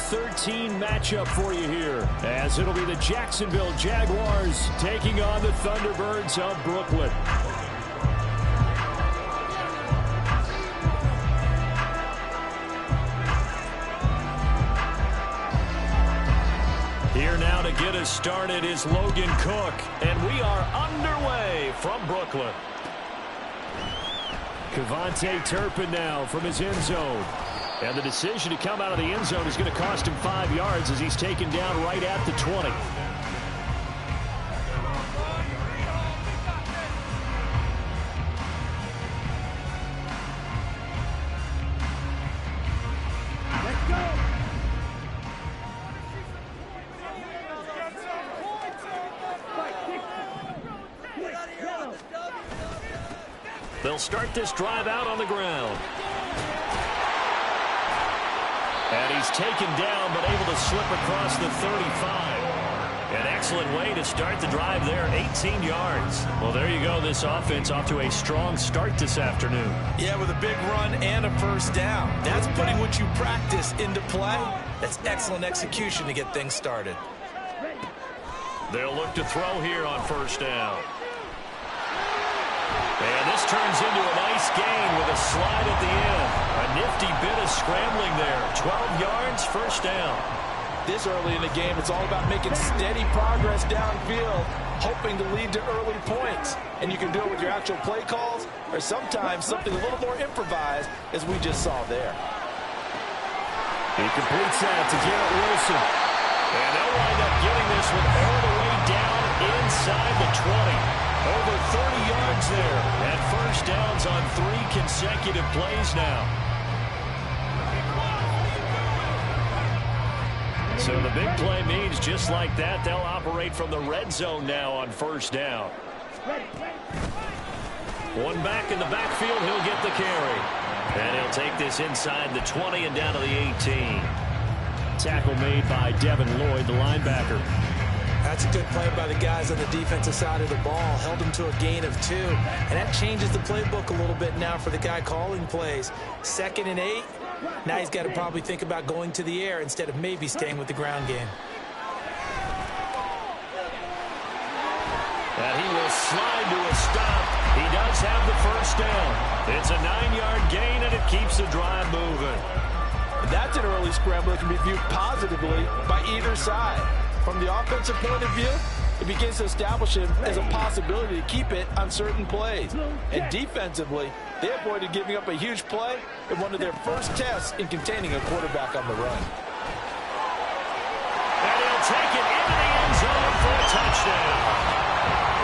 13 matchup for you here, as it'll be the Jacksonville Jaguars taking on the Thunderbirds of Brooklyn. Here now to get us started is Logan Cook, and we are underway from Brooklyn. Kevontae Turpin now from his end zone. And the decision to come out of the end zone is going to cost him 5 yards as he's taken down right at the 20. Let's go. They'll start this drive out on the ground. And he's taken down, but able to slip across the 35. An excellent way to start the drive there, 18 yards. Well, there you go. This offense off to a strong start this afternoon. Yeah, with a big run and a first down. That's putting what you practice into play. That's excellent execution to get things started. They'll look to throw here on first down. And this turns into a nice gain with a slide at the end. A nifty bit of scrambling there. 12 yards, first down. This early in the game, it's all about making steady progress downfield, hoping to lead to early points. And you can do it with your actual play calls, or sometimes something a little more improvised, as we just saw there. He completes that to Garrett Wilson. And they'll wind up getting this one all the way down inside the 20. Over 30 yards there. And first downs on 3 consecutive plays now. So the big play means just like that, they'll operate from the red zone now on first down. One back in the backfield, he'll get the carry. And he'll take this inside the 20 and down to the 18. Tackle made by Devin Lloyd, the linebacker. That's a good play by the guys on the defensive side of the ball. Held him to a gain of 2. And that changes the playbook a little bit now for the guy calling plays. 2nd and 8. Now he's got to probably think about going to the air instead of maybe staying with the ground game. And he will slide to a stop. He does have the first down. It's a 9-yard gain, and it keeps the drive moving. That's an early scramble that can be viewed positively by either side. From the offensive point of view, it begins to establish him as a possibility to keep it on certain plays. And defensively, they avoided giving up a huge play in one of their first tests in containing a quarterback on the run. And he'll take it into the end zone for a touchdown.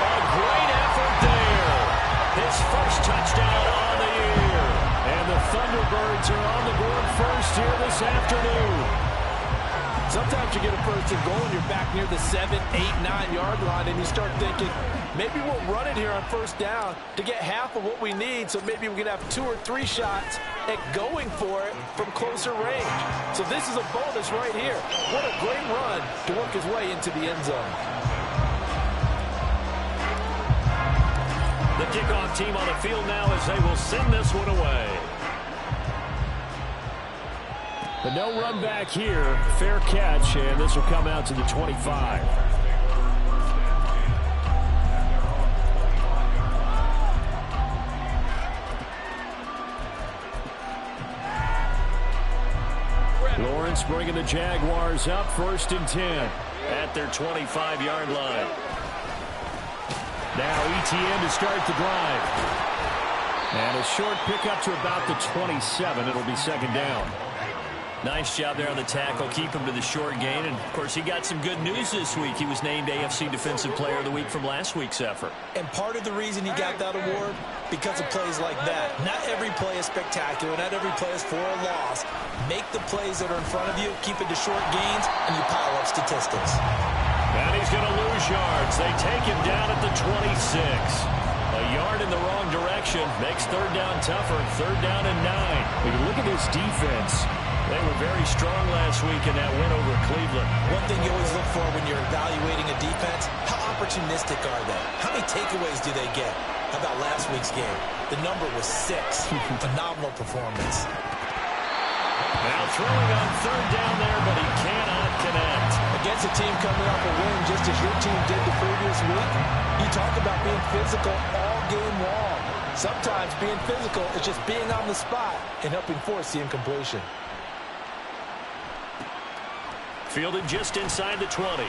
A great effort there. His first touchdown on the year. And the Thunderbirds are on the board first here this afternoon. Sometimes you get a first and goal and you're back near the 7, 8, 9-yard line, and you start thinking, maybe we'll run it here on first down to get half of what we need, so maybe we can have 2 or 3 shots at going for it from closer range. So this is a bonus right here. What a great run to work his way into the end zone. The kickoff team on the field now as they will send this one away. But no run back here. Fair catch, and this will come out to the 25. Lawrence bringing the Jaguars up 1st and 10 at their 25-yard line. Now ETN to start the drive. And a short pickup to about the 27. It'll be 2nd down. Nice job there on the tackle. Keep him to the short gain. And, of course, he got some good news this week. He was named AFC Defensive Player of the Week from last week's effort. And part of the reason he got that award, because of plays like that. Not every play is spectacular. Not every play is for a loss. Make the plays that are in front of you, keep it to short gains, and you pile up statistics. And he's going to lose yards. They take him down at the 26. A yard in the wrong direction makes 3rd down tougher. 3rd down and 9. When you look at this defense, they were very strong last week in that win over Cleveland. One thing you always look for when you're evaluating a defense, how opportunistic are they? How many takeaways do they get? How about last week's game? The number was 6. Phenomenal performance. Now throwing on 3rd down there, but he connect. Against a team coming off a win just as your team did the previous week, you talk about being physical all game long. Sometimes being physical is just being on the spot and helping force the incompletion. Fielded just inside the 20.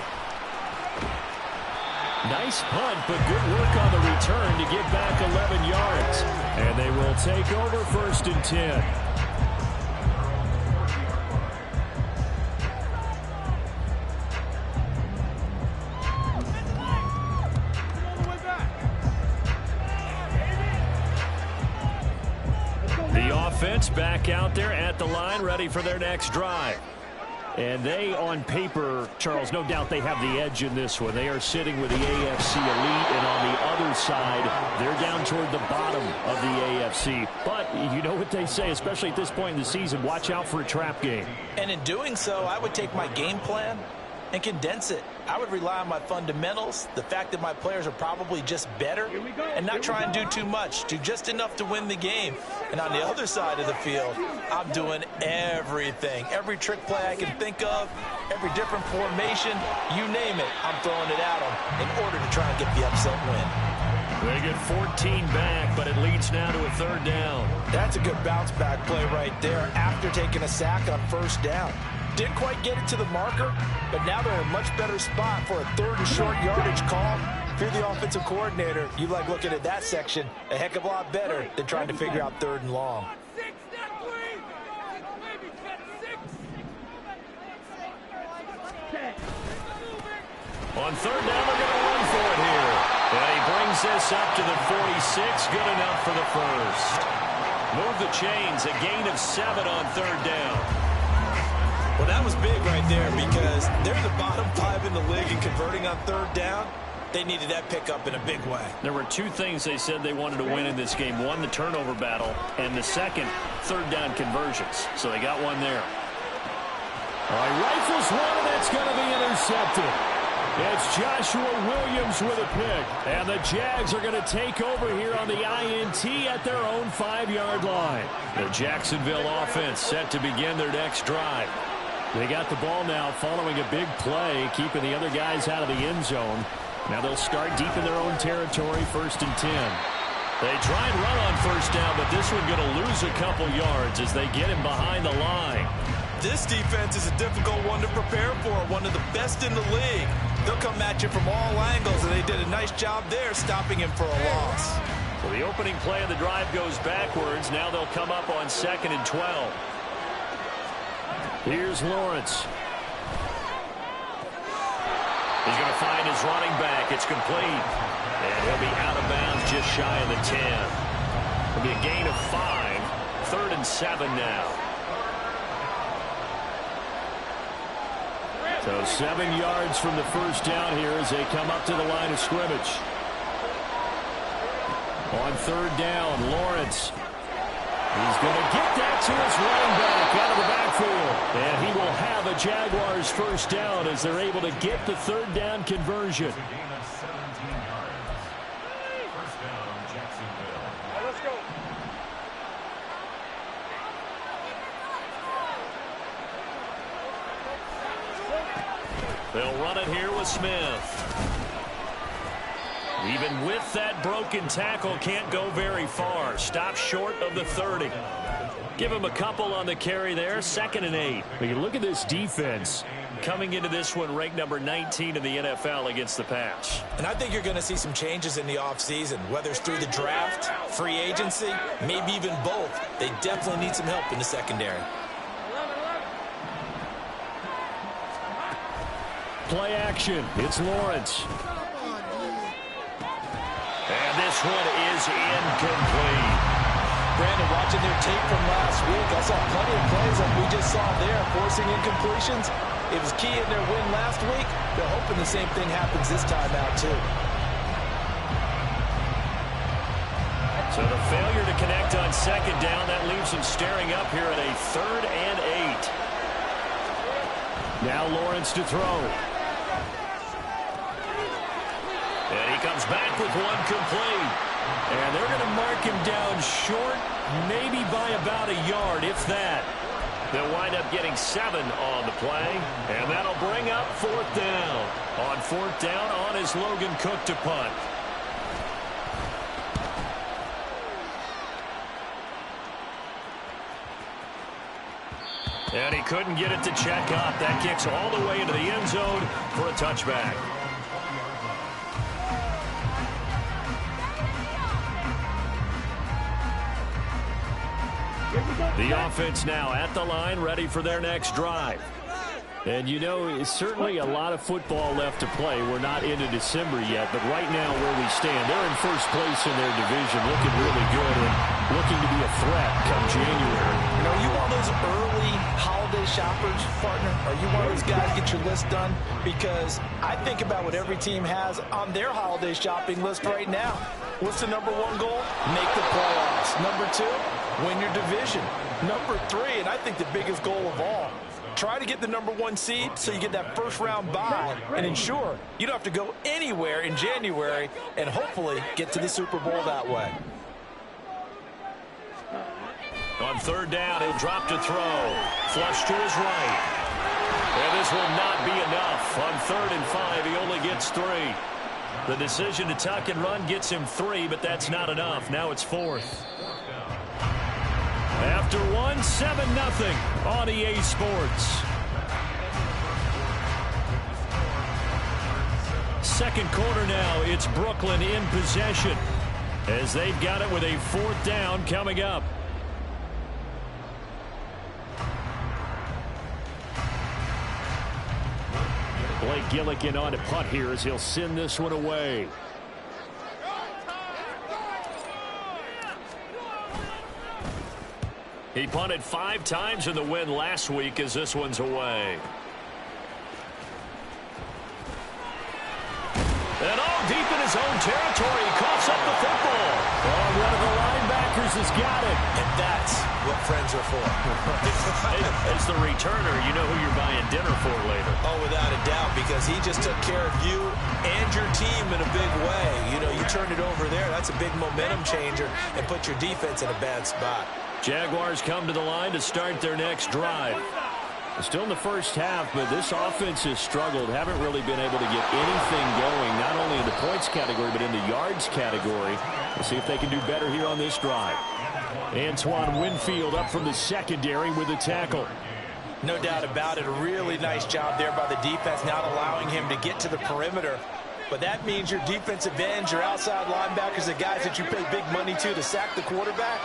Nice punt, but good work on the return to get back 11 yards. And they will take over 1st and 10. The offense back out there at the line, ready for their next drive. And they, on paper, Charles, no doubt they have the edge in this one. They are sitting with the AFC elite, and on the other side, they're down toward the bottom of the AFC. But you know what they say, especially at this point in the season, watch out for a trap game. And in doing so, I would take my game plan and condense it. I would rely on my fundamentals, the fact that my players are probably just better, and not try and do too much, do just enough to win the game. And on the other side of the field, I'm doing everything, every trick play I can think of, every different formation, you name it, I'm throwing it at them in order to try and get the upset win. They get 14 back, but it leads now to a 3rd down. That's a good bounce back play right there after taking a sack on 1st down. Didn't quite get it to the marker, but now they're in a much better spot for a 3rd and short yardage call. If you're the offensive coordinator, you like looking at that section a heck of a lot better than trying to figure out 3rd and long. On 3rd down, they're going to run for it here. And he brings this up to the 46, good enough for the 1st. Move the chains, a gain of 7 on 3rd down. Well, that was big right there because they're the bottom 5 in the league in converting on 3rd down. They needed that pickup in a big way. There were 2 things they said they wanted to win in this game. One, the turnover battle, and the second, 3rd down conversions. So they got one there. All right, rifles one, and it's going to be intercepted. It's Joshua Williams with a pick. And the Jags are going to take over here on the INT at their own 5-yard line. The Jacksonville offense set to begin their next drive. They got the ball now following a big play, keeping the other guys out of the end zone. Now they'll start deep in their own territory, 1st and 10. They try and run on 1st down, but this one going to lose a couple yards as they get him behind the line. This defense is a difficult one to prepare for, one of the best in the league. They'll come at you from all angles, and they did a nice job there stopping him for a loss. So the opening play of the drive goes backwards. Now they'll come up on 2nd and 12. Here's Lawrence. He's going to find his running back. It's complete. And he'll be out of bounds just shy of the 10. It'll be a gain of 5. 3rd and 7 now. So 7 yards from the 1st down here as they come up to the line of scrimmage. On 3rd down, Lawrence. He's going to get that to his running back out of the backfield. And he will have a Jaguars 1st down as they're able to get the 3rd down conversion. They'll run it here with Smith. Even with that broken tackle, can't go very far. Stop short of the 30. Give him a couple on the carry there. 2nd and 8. But you look at this defense coming into this one ranked number 19 in the NFL against the pass. And I think you're going to see some changes in the offseason, whether it's through the draft, free agency, maybe even both. They definitely need some help in the secondary. Play action. It's Lawrence. And this one is incomplete. Brandon, watching their tape from last week, I saw plenty of plays like we just saw there, forcing incompletions. It was key in their win last week. They're hoping the same thing happens this time out, too. So the failure to connect on 2nd down, that leaves them staring up here at a 3rd and 8. Now Lawrence to throw. And he comes back with one complete. And they're going to mark him down short, maybe by about a yard, if that. They'll wind up getting 7 on the play, and that'll bring up 4th down. On 4th down, on is Logan Cook to punt. And he couldn't get it to check up. That kicks all the way into the end zone for a touchback. The offense now at the line, ready for their next drive. And, you know, it's certainly a lot of football left to play. We're not into December yet, but right now where we stand, they're in first place in their division, looking really good and looking to be a threat come January. You know, you one of those early holiday shoppers, partner? Are you one of those guys get your list done? Because I think about what every team has on their holiday shopping list right now. What's the #1 goal? Make the playoffs. #2, win your division. #3, and I think the biggest goal of all, try to get the #1 seed so you get that first-round bye and ensure you don't have to go anywhere in January and hopefully get to the Super Bowl that way. On 3rd down, he'll drop to throw. Flush to his right. And this will not be enough. On 3rd and 5, he only gets 3. The decision to tuck and run gets him 3, but that's not enough. Now it's 4th. After 1, 7-0 on EA Sports. Second quarter now, it's Brooklyn in possession as they've got it with a 4th down coming up. Blake Gillikin on a punt here as he'll send this one away. He punted 5 times in the win last week as this one's away. And all deep in his own territory, he coughs up the football. Oh, one of the linebackers has got it. And that's what friends are for. As the returner, you know who you're buying dinner for later. Oh, without a doubt, because he just took care of you and your team in a big way. You know, you turned it over there. That's a big momentum changer and put your defense in a bad spot. Jaguars come to the line to start their next drive. Still in the first half, but this offense has struggled. Haven't really been able to get anything going, not only in the points category, but in the yards category. We'll see if they can do better here on this drive. Antoine Winfield up from the secondary with a tackle. No doubt about it. A really nice job there by the defense, not allowing him to get to the perimeter. But that means your defensive ends, your outside linebackers, the guys that you pay big money to sack the quarterback,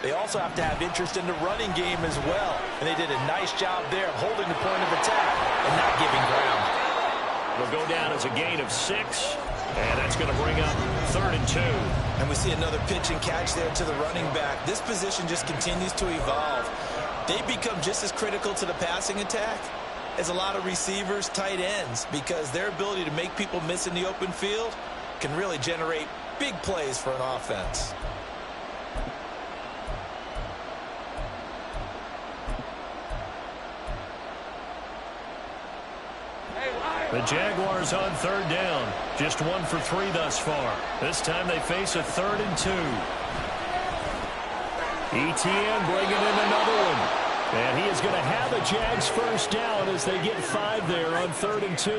they also have to have interest in the running game as well. And they did a nice job there of holding the point of attack and not giving ground. Will go down as a gain of 6. And that's going to bring up 3rd and 2. And we see another pitch and catch there to the running back. This position just continues to evolve. They become just as critical to the passing attack as a lot of receivers, tight ends, because their ability to make people miss in the open field can really generate big plays for an offense. The Jaguars on 3rd down. Just 1 for 3 thus far. This time they face a 3rd and 2. ETN bringing in another one. And he is going to have a Jags first down as they get 5 there on 3rd and 2.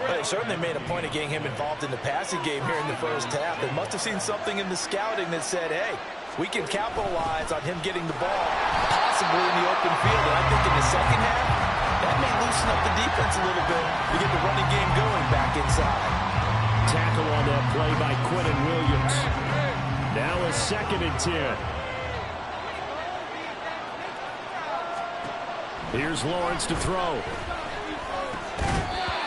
Well, they certainly made a point of getting him involved in the passing game here in the first half. They must have seen something in the scouting that said, hey, we can capitalize on him getting the ball, possibly in the open field. And I think in the second half, that may loosen up the defense a little bit to get the running game going back inside. Tackle on that play by Quinnen Williams. Now a 2nd and 10. Here's Lawrence to throw.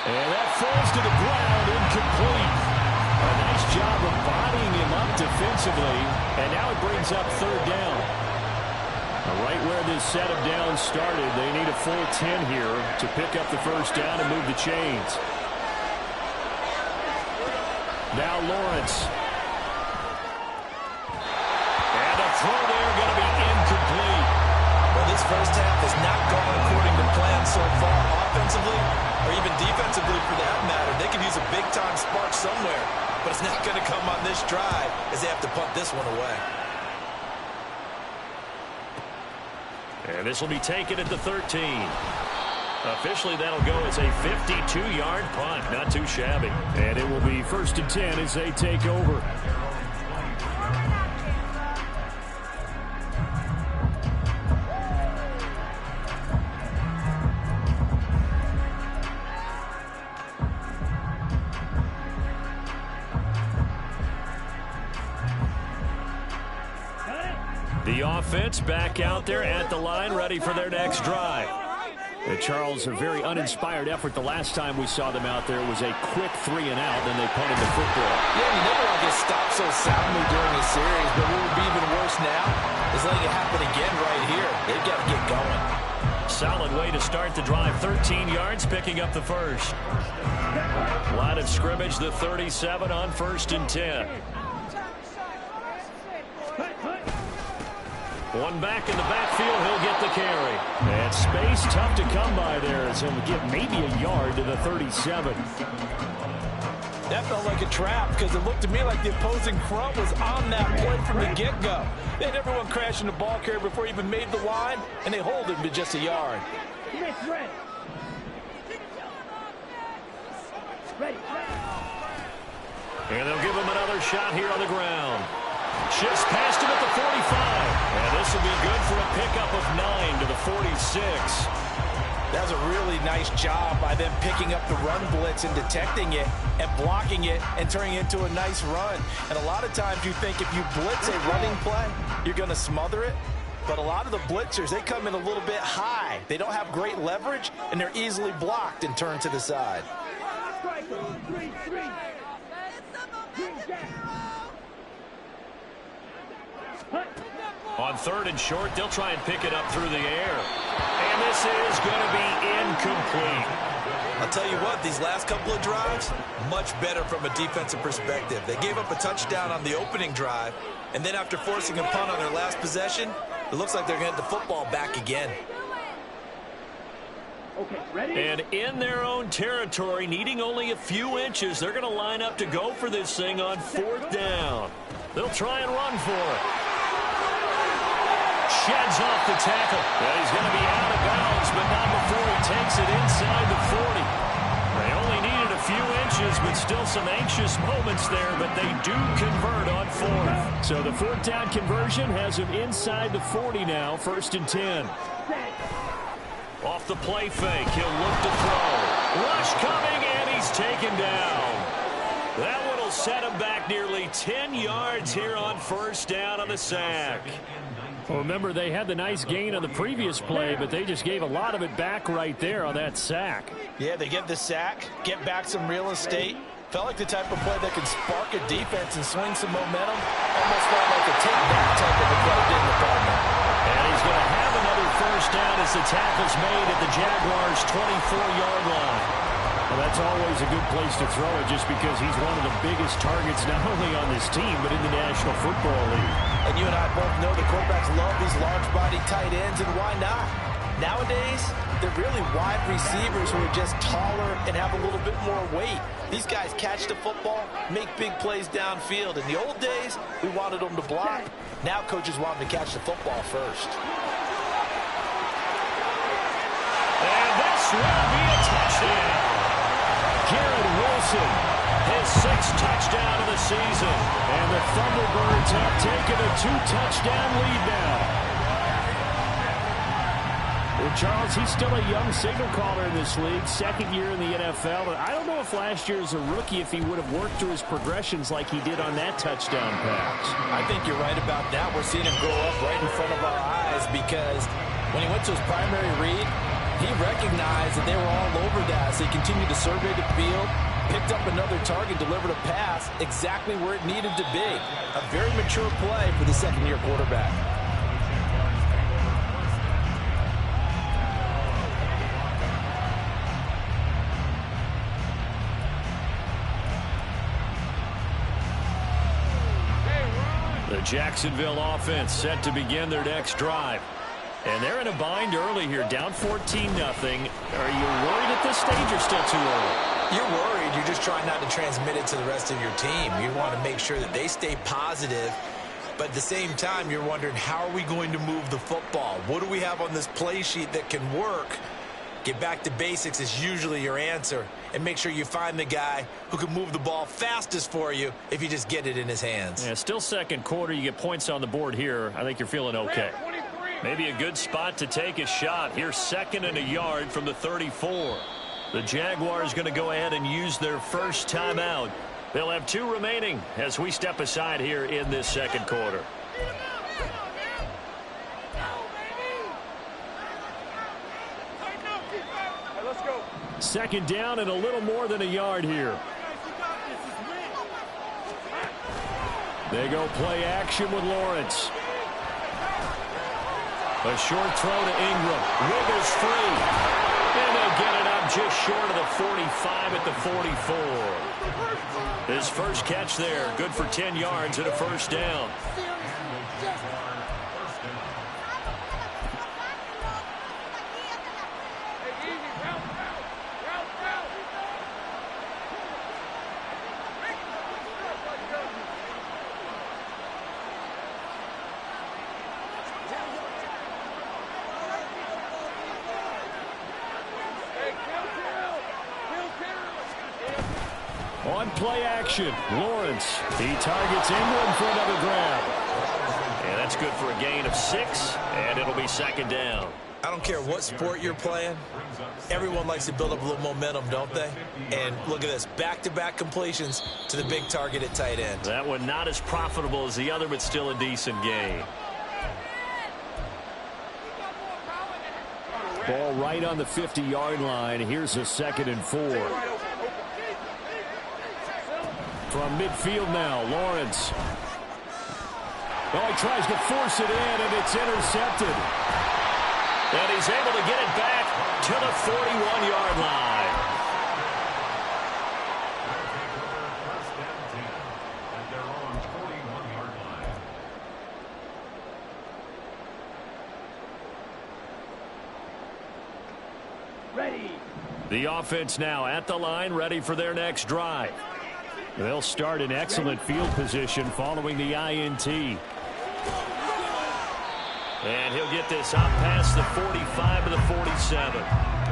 And that falls to the ground, incomplete. A nice job of bodying him up defensively. And now it brings up 3rd down. Right where this set of downs started, they need a full 10 here to pick up the first down and move the chains. Now Lawrence. And a throw there going to be incomplete. Well, this first half has not gone according to plan so far, offensively or even defensively for that matter. They could use a big-time spark somewhere, but it's not going to come on this drive as they have to punt this one away. And this will be taken at the 13. Officially, that'll go as a 52-yard punt. Not too shabby. And it will be 1st and 10 as they take over. The offense back out there at the line, ready for their next drive. Charles, a very uninspired effort. The last time we saw them out there was a quick 3-and-out, then they punted the football. Yeah, you never want to get stopped so soundly during a series, but what would be even worse now is letting it happen again right here. They've got to get going. Solid way to start the drive. 13 yards, picking up the first. Line of scrimmage, the 37 on 1st and 10. One back in the backfield, he'll get the carry. And space tough to come by there as he'll get maybe a yard to the 37. That felt like a trap because it looked to me like the opposing front was on that play from the get-go. They had everyone crashing the ball carrier before he even made the line, and they hold him to just a yard. And they'll give him another shot here on the ground. Shifts past him at the 45. And this will be good for a pickup of 9 to the 46. That's a really nice job by them picking up the run blitz and detecting it and blocking it and turning it into a nice run. And a lot of times you think if you blitz a running play, you're going to smother it. But a lot of the blitzers, they come in a little bit high. They don't have great leverage, and they're easily blocked and turned to the side. On 3rd and short, they'll try and pick it up through the air. And this is going to be incomplete. I'll tell you what, these last couple of drives, much better from a defensive perspective. They gave up a touchdown on the opening drive, and then after forcing a punt on their last possession, it looks like they're going to get the football back again. Okay, ready? And in their own territory, needing only a few inches, they're going to line up to go for this thing on 4th down. They'll try and run for it. Sheds off the tackle. Well, he's going to be out of bounds, but not before he takes it inside the 40. They only needed a few inches, but still some anxious moments there, but they do convert on 4th. So the 4th down conversion has him inside the 40 now, 1st and 10. Off the play fake, he'll look to throw. Rush coming, and he's taken down. That one will set him back nearly 10 yards here on 1st down on the sack. Well, remember, they had the nice gain on the previous play, but they just gave a lot of it back right there on that sack. Yeah, they get the sack, get back some real estate. Felt like the type of play that can spark a defense and swing some momentum. Almost felt like a take-back type of a play in the department. And he's going to have another 1st down as the tackle's made at the Jaguars' 24-yard line. Well, that's always a good place to throw it just because he's one of the biggest targets not only on this team but in the National Football League. And you and I both know the quarterbacks love these large-body tight ends, and why not? Nowadays, they're really wide receivers who are just taller and have a little bit more weight. These guys catch the football, make big plays downfield. In the old days, we wanted them to block. Now coaches want them to catch the football first. And this will be a touchdown. Garrett Wilson, his 6th touchdown of the season. And the Thunderbirds have taken a 2-touchdown lead now. Well, Charles, he's still a young signal caller in this league, 2nd year in the NFL. But I don't know if last year as a rookie, if he would have worked through his progressions like he did on that touchdown pass. I think you're right about that. We're seeing him grow up right in front of our eyes because when he went to his primary read, he recognized that they were all over that. So he continued to survey the field, picked up another target, delivered a pass exactly where it needed to be. A very mature play for the 2nd-year quarterback. The Jacksonville offense set to begin their next drive. And they're in a bind early here, down 14-0. Are you worried at this stage or still too early? You're worried. You're just trying not to transmit it to the rest of your team. You want to make sure that they stay positive But at the same time, you're wondering, how are we going to move the football? What do we have on this play sheet that can work? Get back to basics is usually your answer. And make sure you find the guy who can move the ball fastest for you if you just get it in his hands. Yeah, still second quarter. You get points on the board here. I think you're feeling okay. Maybe a good spot to take a shot. Here's 2nd and a yard from the 34. The Jaguars going to go ahead and use their first timeout. They'll have 2 remaining as we step aside here in this second quarter. Second down and a little more than a yard here. They go play action with Lawrence. A short throw to Ingram. Wiggles free. And they'll get it up just short of the 45 at the 44. His first catch there. Good for 10 yards and a first down. On play action, Lawrence. He targets Ingram for another grab. And that's good for a gain of 6, and it'll be second down. I don't care what sport you're playing. Everyone likes to build up a little momentum, don't they? And look at this, back-to-back completions to the big target at tight end. That one not as profitable as the other, but still a decent gain. Ball right on the 50-yard line. Here's a 2nd and 4. From midfield now, Lawrence. Oh, he tries to force it in, and it's intercepted. And he's able to get it back to the 41-yard line. Ready. The offense now at the line, ready for their next drive. They'll start in excellent field position following the INT. And he'll get this up past the 45 to the 47.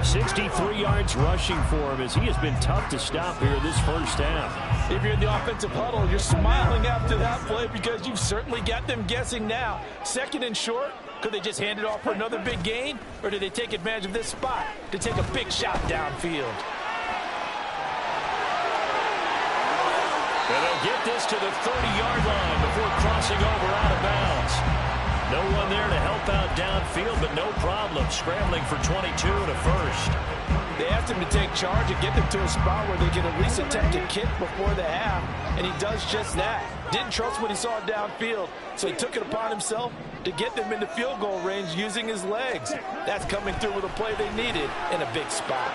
63 yards rushing for him as he has been tough to stop here this first half. If you're in the offensive huddle, you're smiling after that play because you've certainly got them guessing now. 2nd and short, could they just hand it off for another big gain? Or did they take advantage of this spot to take a big shot downfield? And they'll get this to the 30-yard line before crossing over out of bounds. No one there to help out downfield, but no problem. Scrambling for 22 and a first. They asked him to take charge and get them to a spot where they can at least attempt a kick before the half, and he does just that. Didn't trust what he saw downfield, so he took it upon himself to get them into field goal range using his legs. That's coming through with a play they needed in a big spot.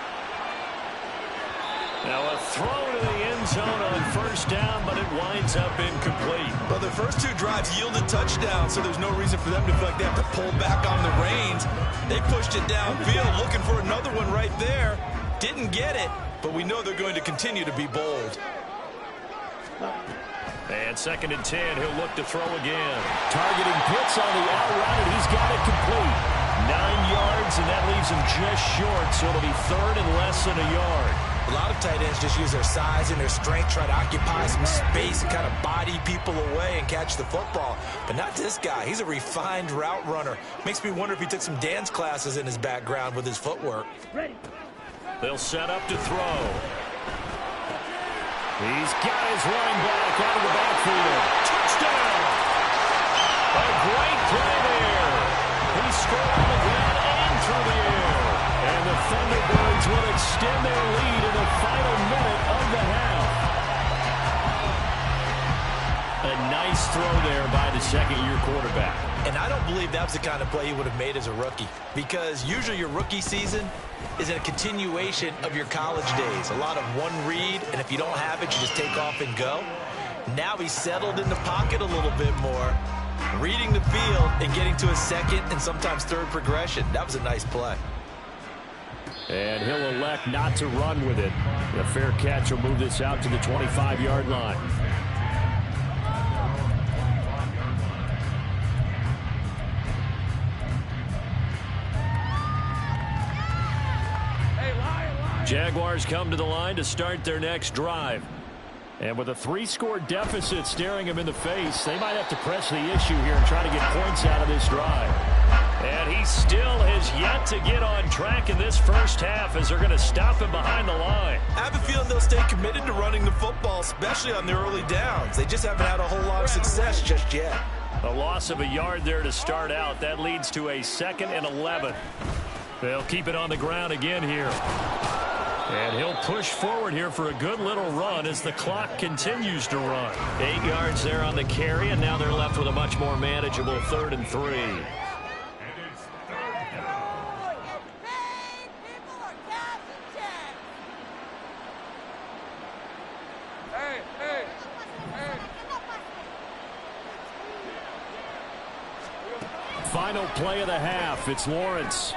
Now a throw to the end zone on first down, but it winds up incomplete. Well, their first 2 drives yielded touchdowns, so there's no reason for them to feel like they have to pull back on the reins. They pushed it downfield, looking for another one right there. Didn't get it, but we know they're going to continue to be bold. And 2nd and 10, he'll look to throw again. Targeting Pitts on the out route, and he's got it complete. 9 yards, and that leaves him just short, so it'll be 3rd and less than a yard. A lot of tight ends just use their size and their strength, try to occupy some space and kind of body people away and catch the football. But not this guy. He's a refined route runner. Makes me wonder if he took some dance classes in his background with his footwork. Ready. They'll set up to throw. He's got his running back out of the backfield. Touchdown! A great play there. He scored on the ground and through the air. And the Thunderbirds will extend their lead in the final minute of the half. A nice throw there by the second-year quarterback. And I don't believe that was the kind of play he would have made as a rookie, because usually your rookie season is a continuation of your college days. A lot of one read, and if you don't have it, you just take off and go. Now he's settled in the pocket a little bit more, reading the field and getting to a 2nd and sometimes 3rd progression. That was a nice play. And he'll elect not to run with it. The fair catch will move this out to the 25-yard line. Jaguars come to the line to start their next drive. And with a 3-score deficit staring them in the face, they might have to press the issue here and try to get points out of this drive. And he still has yet to get on track in this first half as they're going to stop him behind the line. I have a feeling they'll stay committed to running the football, especially on the early downs. They just haven't had a whole lot of success just yet. A loss of a yard there to start out. That leads to a 2nd and 11. They'll keep it on the ground again here. And he'll push forward here for a good little run as the clock continues to run. 8 yards there on the carry, and now they're left with a much more manageable 3rd and 3. Final play of the half. It's Lawrence.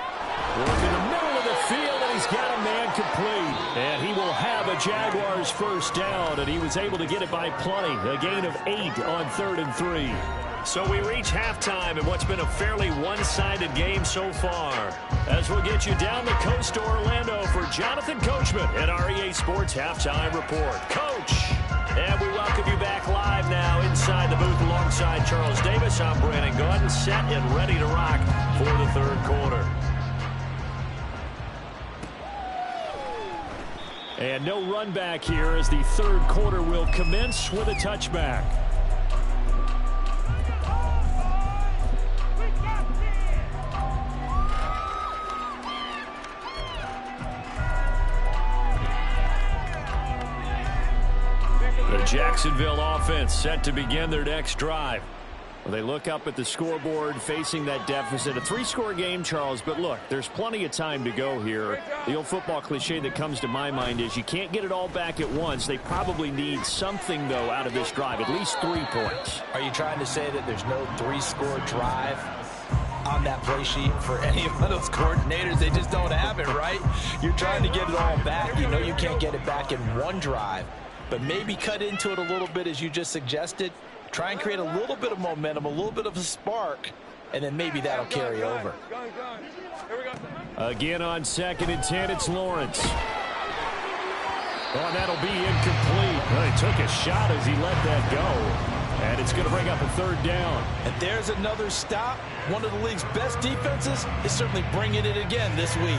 Working the middle of the field, and he's got a man complete. And he will have a Jaguars first down, and he was able to get it by plenty. A gain of 8 on 3rd and 3. So we reach halftime in what's been a fairly one-sided game so far. As we'll get you down the coast to Orlando for Jonathan Coachman at our EA Sports Halftime Report. Coach! And we welcome you back live now inside the booth alongside Charles Davis. I'm Brandon Gordon, set and ready to rock for the 3rd quarter. And no run back here as the 3rd quarter will commence with a touchback. The Jacksonville offense set to begin their next drive. Well, they look up at the scoreboard facing that deficit. A 3-score game, Charles, but look, there's plenty of time to go here. The old football cliche that comes to my mind is you can't get it all back at once. They probably need something, though, out of this drive, at least 3 points. Are you trying to say that there's no 3-score drive on that play sheet for any of those coordinators? They just don't have it, right? You're trying to get it all back. You know you can't get it back in one drive, but maybe cut into it a little bit as you just suggested. Try and create a little bit of momentum, a little bit of a spark, and then maybe that'll carry over. Again on 2nd and 10, it's Lawrence. Oh, that'll be incomplete. Well, he took a shot as he let that go. And it's going to bring up a 3rd down. And there's another stop. One of the league's best defenses is certainly bringing it again this week.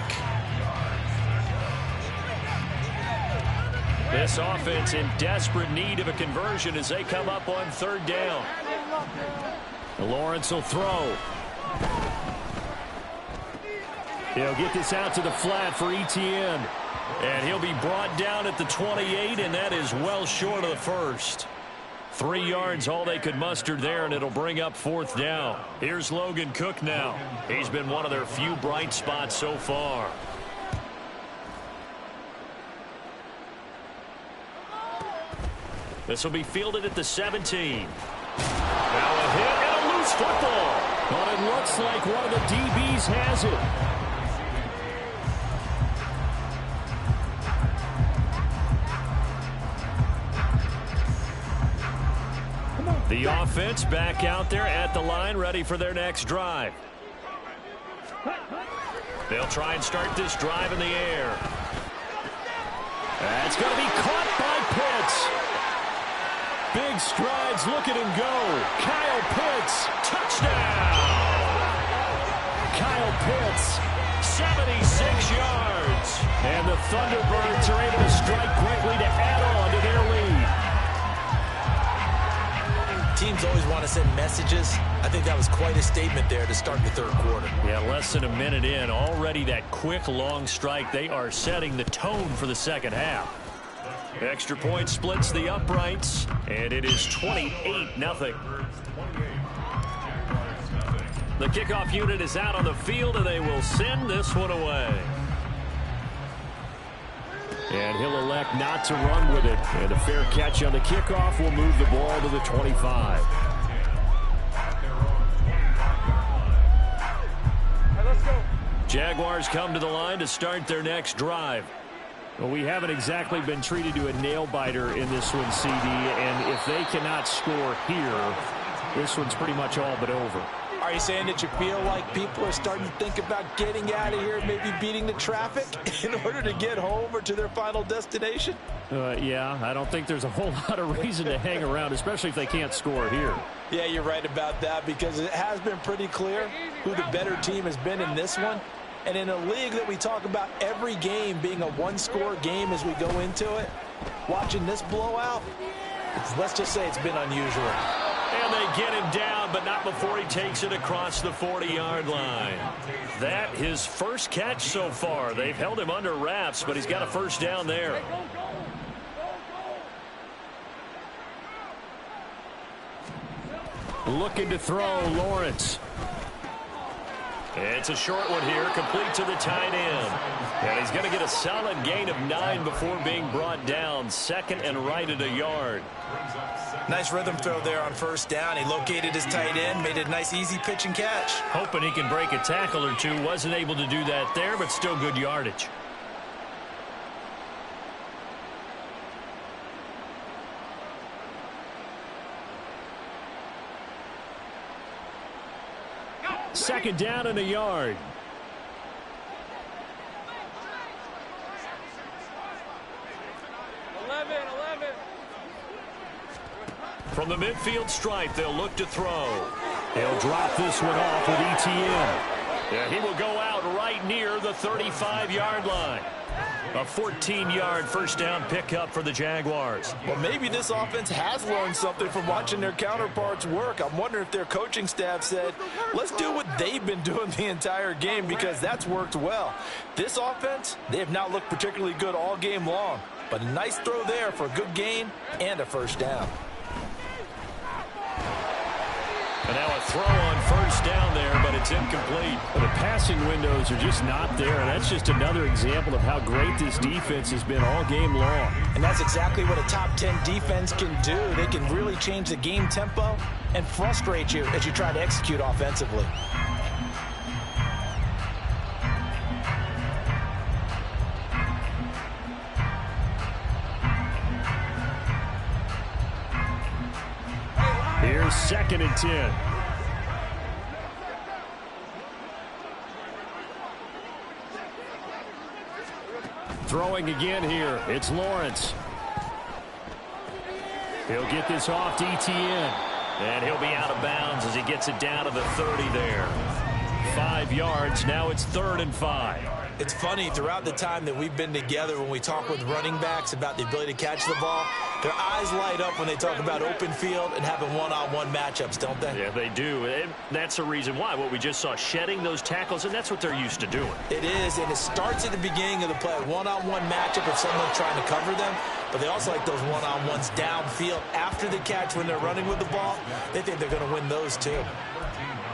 This offense in desperate need of a conversion as they come up on 3rd down. Lawrence will throw. He'll get this out to the flat for Etienne. And he'll be brought down at the 28, and that is well short of the first. 3 yards all they could muster there, and it'll bring up 4th down. Here's Logan Cook now. He's been one of their few bright spots so far. This will be fielded at the 17. Now a hit and a loose football. But it looks like one of the DBs has it. The offense back out there at the line, ready for their next drive. They'll try and start this drive in the air. That's going to be caught by Pitts. Big strides, look at him go. Kyle Pitts, touchdown. Kyle Pitts, 76 yards. And the Thunderbirds are able to strike quickly to add on to their lead. Teams always want to send messages. I think that was quite a statement there to start the 3rd quarter. Yeah, less than a minute in. Already that quick, long strike. They are setting the tone for the 2nd half. Extra point splits the uprights, and it is 28-0. The kickoff unit is out on the field, and they will send this one away. And he'll elect not to run with it. And a fair catch on the kickoff will move the ball to the 25. Jaguars come to the line to start their next drive. Well, we haven't exactly been treated to a nail-biter in this one, CD, and if they cannot score here, this one's pretty much all but over. Are you saying that you feel like people are starting to think about getting out of here, maybe beating the traffic in order to get home or to their final destination? Yeah, I don't think there's a whole lot of reason to hang around, especially if they can't score here. Yeah, you're right about that, because it has been pretty clear who the better team has been in this one. And in a league that we talk about every game being a one-score game as we go into it, watching this blowout, let's just say it's been unusual. And they get him down, but not before he takes it across the 40-yard line. That his first catch so far. They've held him under wraps, but he's got a first down there. Looking to throw, Lawrence. It's a short one here, complete to the tight end. And he's going to get a solid gain of 9 before being brought down. Second and right at a yard. Nice rhythm throw there on first down. He located his tight end, made a nice easy pitch and catch. Hoping he can break a tackle or two. Wasn't able to do that there, but still good yardage. Second down and a yard. From the midfield stripe, they'll look to throw. They'll drop this one off with ETN. Yeah, he will go out right near the 35-yard line. A 14-yard first down pickup for the Jaguars. Well, maybe this offense has learned something from watching their counterparts work. I'm wondering if their coaching staff said, let's do what they've been doing the entire game, because that's worked well. This offense, they have not looked particularly good all game long, but a nice throw there for a good gain and a first down. And now a throw on first down there, but it's incomplete. Well, the passing windows are just not there, and that's just another example of how great this defense has been all game long. And that's exactly what a top 10 defense can do. They can really change the game tempo and frustrate you as you try to execute offensively. Here's second and 10. Throwing again here. It's Lawrence. He'll get this off to ETN. And he'll be out of bounds as he gets it down to the 30 there. 5 yards. Now it's 3rd and 5. It's funny, throughout the time that we've been together, when we talk with running backs about the ability to catch the ball, their eyes light up when they talk about open field and having one-on-one matchups, don't they? Yeah, they do. And that's the reason why. What we just saw, shedding those tackles, and that's what they're used to doing. It is, and it starts at the beginning of the play. One-on-one matchup if someone's trying to cover them, but they also like those one-on-ones downfield after the catch when they're running with the ball. They think they're going to win those too.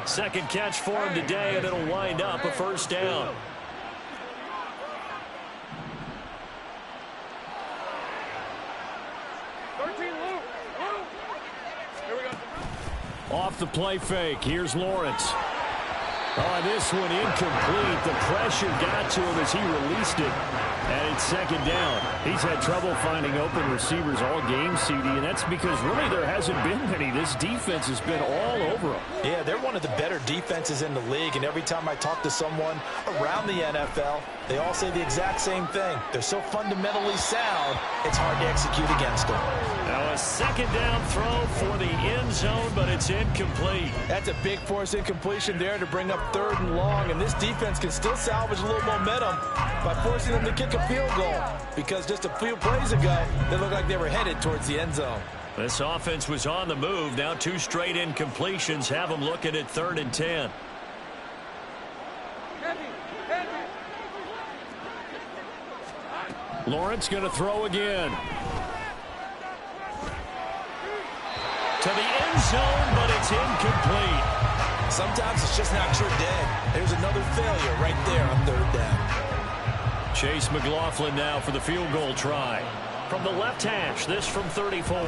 Second catch for him today, and it'll wind up a first down. Off the play fake. Here's Lawrence. Oh, this one incomplete. The pressure got to him as he released it. And it's second down. He's had trouble finding open receivers all game, CD, and that's because really there hasn't been many. This defense has been all over them. Yeah, they're one of the better defenses in the league, and every time I talk to someone around the NFL, they all say the exact same thing. They're so fundamentally sound, it's hard to execute against them. Now a second down throw for the end zone, but it's incomplete. That's a big force incompletion there to bring up 3rd and long, and this defense can still salvage a little momentum by forcing them to kick a field goal, because just a few plays ago, they looked like they were headed towards the end zone. This offense was on the move. Now 2 straight incompletions have them looking at 3rd and 10. Lawrence going to throw again. To the end zone, but it's incomplete. Sometimes it's just not your day. There's another failure right there on 3rd down. Chase McLaughlin now for the field goal try. From the left hash, this from 34.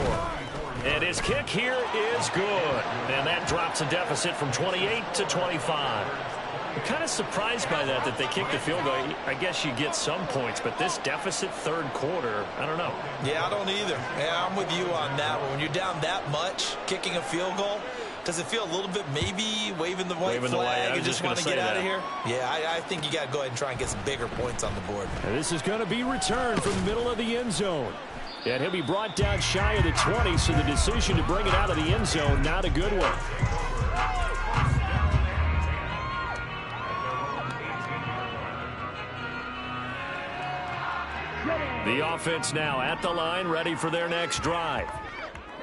And his kick here is good. And that drops a deficit from 28 to 25. I'm kind of surprised by that they kicked the field goal. I guess you get some points, but this deficit 3rd quarter, I don't know. Yeah, I don't either. Yeah, I'm with you on that one. When you're down that much, kicking a field goal, Does it feel a little bit maybe waving the white flag and just want to get out of here? Yeah, I think you got to go ahead and try and get some bigger points on the board. And this is going to be returned from the middle of the end zone. And he'll be brought down shy of the 20, so the decision to bring it out of the end zone, not a good one. The offense now at the line, ready for their next drive.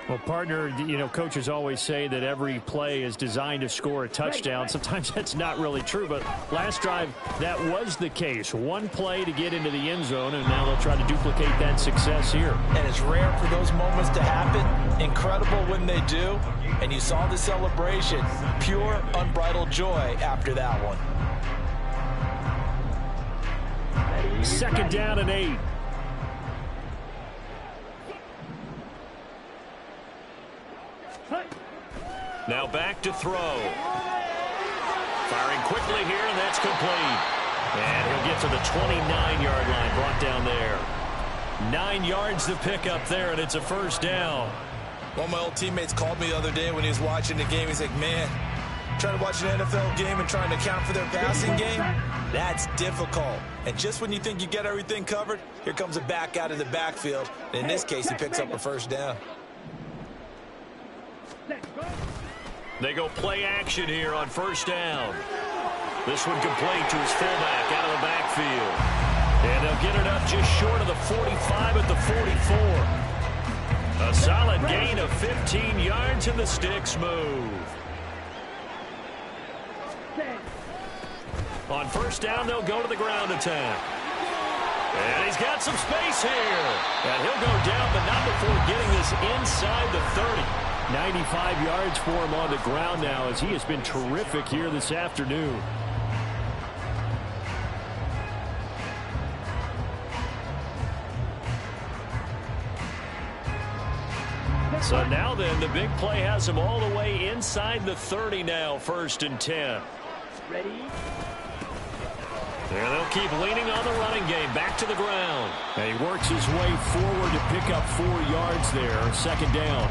Well, partner, you know, coaches always say that every play is designed to score a touchdown. Sometimes that's not really true, but last drive, that was the case. One play to get into the end zone, and now they'll try to duplicate that success here. And it's rare for those moments to happen. Incredible when they do. And you saw the celebration. Pure, unbridled joy after that one. 2nd down and 8. Now back to throw. Firing quickly here, and that's complete. And he'll get to the 29-yard line, brought down there. 9 yards to pick up there, and it's a 1st down. One of my old teammates called me the other day when he was watching the game. He's like, man, trying to watch an NFL game and trying to account for their passing game, that's difficult. And just when you think you get everything covered, here comes a back out of the backfield. And in this case, he picks up a 1st down. They go play action here on 1st down. This one complete to his fullback out of the backfield. And they'll get it up just short of the 45 at the 44. A solid gain of 15 yards, and the sticks move. On 1st down, they'll go to the ground attack. And he's got some space here. And he'll go down, but not before getting this inside the 30. 95 yards for him on the ground now, as he has been terrific here this afternoon. So now then, the big play has him all the way inside the 30 now, 1st and 10. Ready? And they'll keep leaning on the running game, back to the ground. And he works his way forward to pick up 4 yards there, 2nd down.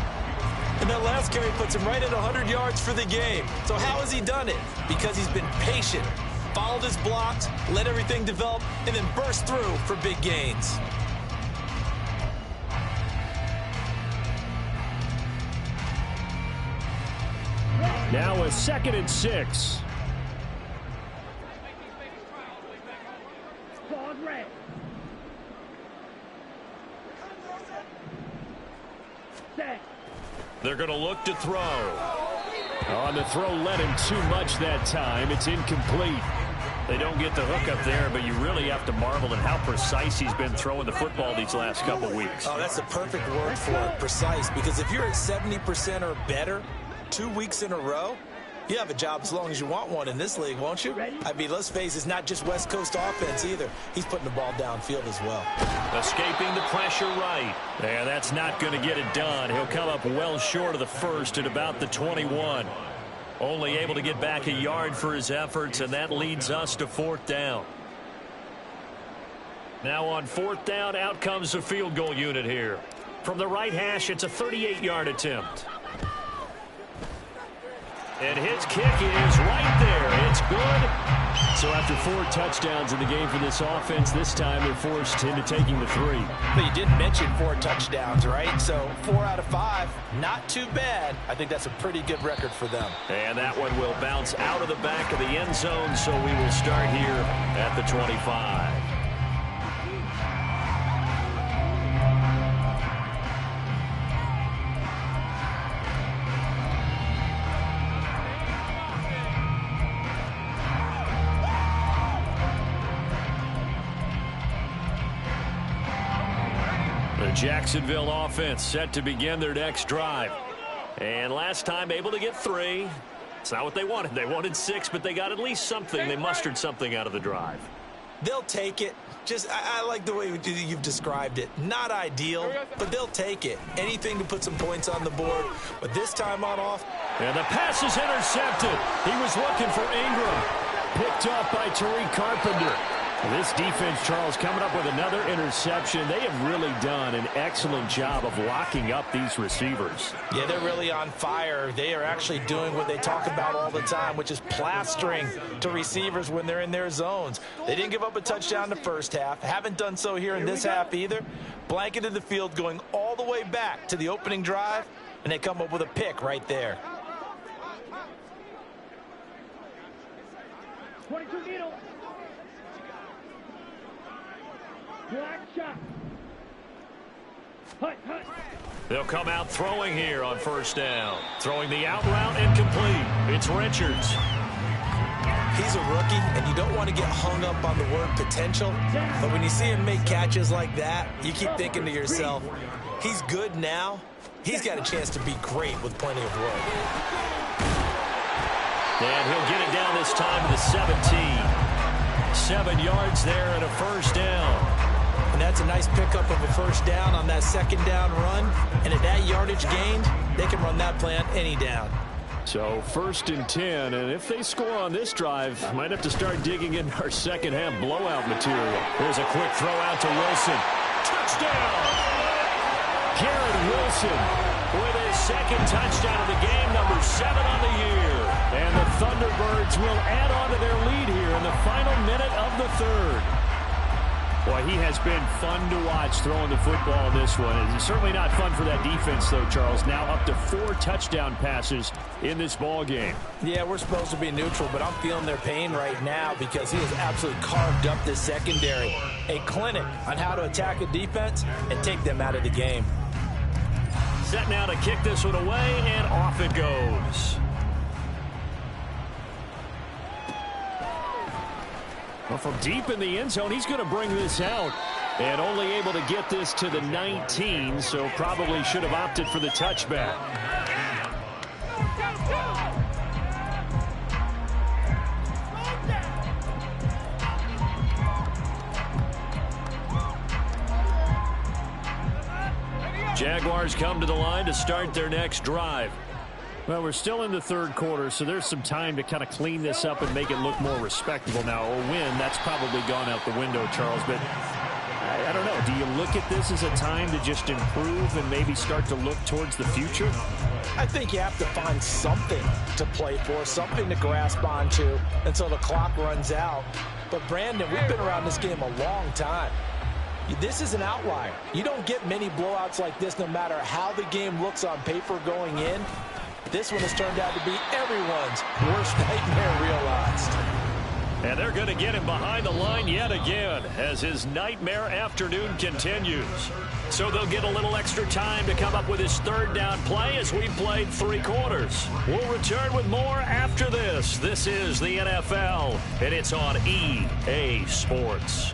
And that last carry puts him right at 100 yards for the game. So how has he done it? Because he's been patient, followed his blocks, let everything develop, and then burst through for big gains. Now a 2nd and 6. They're going to look to throw. On the throw, led him too much that time. It's incomplete. They don't get the hook up there, but you really have to marvel at how precise he's been throwing the football these last couple weeks. Oh, that's the perfect word for it, precise, because if you're at 70% or better 2 weeks in a row, you have a job as long as you want one in this league, won't you? I mean, let's face it, it's not just West Coast offense either. He's putting the ball downfield as well. Escaping the pressure right. Yeah, that's not going to get it done. He'll come up well short of the 1st at about the 21. Only able to get back a yard for his efforts, and that leads us to 4th down. Now on 4th down, out comes the field goal unit here. From the right hash, it's a 38-yard attempt. And his kick is right there. It's good. So after 4 touchdowns in the game for this offense, this time they're forced into taking the 3. But you did mention 4 touchdowns, right? So 4 out of 5, not too bad. I think that's a pretty good record for them. And that one will bounce out of the back of the end zone, so we will start here at the 25. The Jacksonville offense set to begin their next drive. And last time able to get 3. It's not what they wanted. They wanted 6, but they got at least something. They mustered something out of the drive. They'll take it. I like the way you've described it. Not ideal, but they'll take it. Anything to put some points on the board. But this time on off. And the pass is intercepted. He was looking for Ingram. Picked up by Tariq Carpenter. This defense, Charles, coming up with another interception. They have really done an excellent job of locking up these receivers. Yeah, they're really on fire. They are actually doing what they talk about all the time, which is plastering to receivers when they're in their zones. They didn't give up a touchdown in the first half. Haven't done so here in this half either. Blanketed the field going all the way back to the opening drive, and they come up with a pick right there. 22 needle. Black shot. Hut, hut. They'll come out throwing here on first down. Throwing the out route incomplete. It's Richards. He's a rookie, and you don't want to get hung up on the word potential. But when you see him make catches like that, you keep thinking to yourself, he's good now. He's got a chance to be great with plenty of work. And he'll get it down this time to the 17. 7 yards there and a first down. And that's a nice pickup of a first down on that second down run. And at that yardage gained, they can run that play on any down. So 1st and 10, and if they score on this drive, might have to start digging in our second half blowout material. There's a quick throw out to Wilson. Touchdown! Garrett Wilson with his second touchdown of the game, number 7 on the year. And the Thunderbirds will add on to their lead here in the final minute of the third. Boy, he has been fun to watch throwing the football in this one. It's certainly not fun for that defense, though, Charles. Now up to 4 touchdown passes in this ball game. Yeah, we're supposed to be neutral, but I'm feeling their pain right now because he has absolutely carved up this secondary. A clinic on how to attack a defense and take them out of the game. Set now to kick this one away, and off it goes. Well, from deep in the end zone, he's going to bring this out. And only able to get this to the 19, so probably should have opted for the touchback. Jaguars come to the line to start their next drive. Well, we're still in the third quarter, so there's some time to kind of clean this up and make it look more respectable now. A win, that's probably gone out the window, Charles, but I don't know. Do you look at this as a time to just improve and maybe start to look towards the future? I think you have to find something to play for, something to grasp onto until the clock runs out. But, Brandon, we've been around this game a long time. This is an outlier. You don't get many blowouts like this no matter how the game looks on paper going in. This one has turned out to be everyone's worst nightmare realized. And they're going to get him behind the line yet again as his nightmare afternoon continues. So they'll get a little extra time to come up with his third down play as we played 3 quarters. We'll return with more after this. This is the NFL, and it's on EA Sports.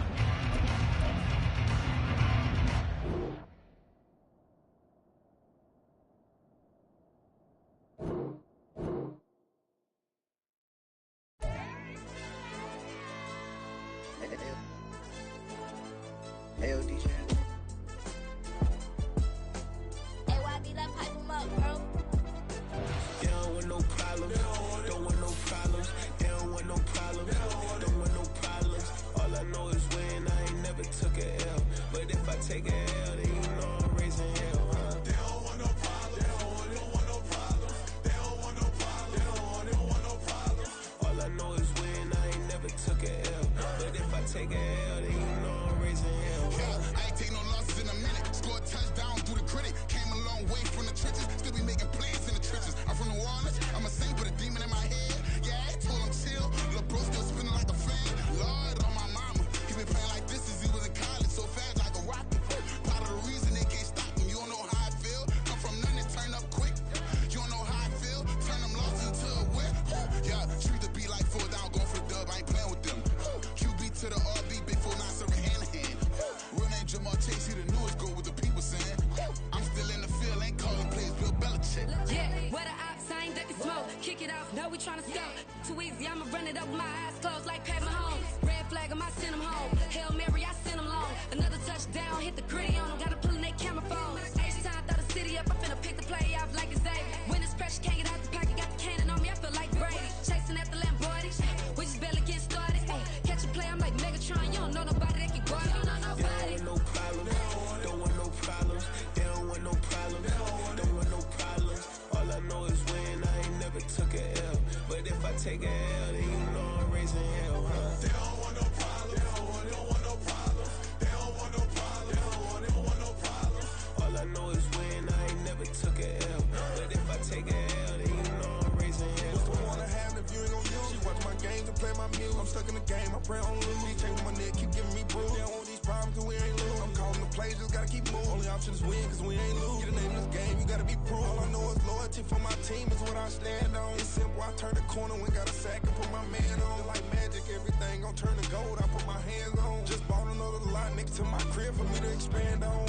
Chasing at the Lamborghini, we just barely getting started. Ay, catch a play, I'm like Megatron, you take a L, then you know I'm raising hell, huh? They don't want no problems. They don't want no problems. They don't want no problems. They don't want no problems. All I know is win. I ain't never took a L. But if I take a L, then you know I'm raising hell. What's the point of having if you ain't gon' use? She watch my games and play my music. I'm stuck in the game. I pray on lose. He changing my neck, keep giving me bruise. They don't want these problems 'cause we ain't lose. I'm calling the plays, just gotta keep moving. Only option is win 'cause we ain't lose. Get a name in this game, you gotta be proof. All I know is loyalty for my team is what I stand on. It's simple. I turn the corner when got a sack and put my man on. It's like magic, everything gon' turn to gold. I put my hands on. Just bought another lot next to my crib for me to expand on.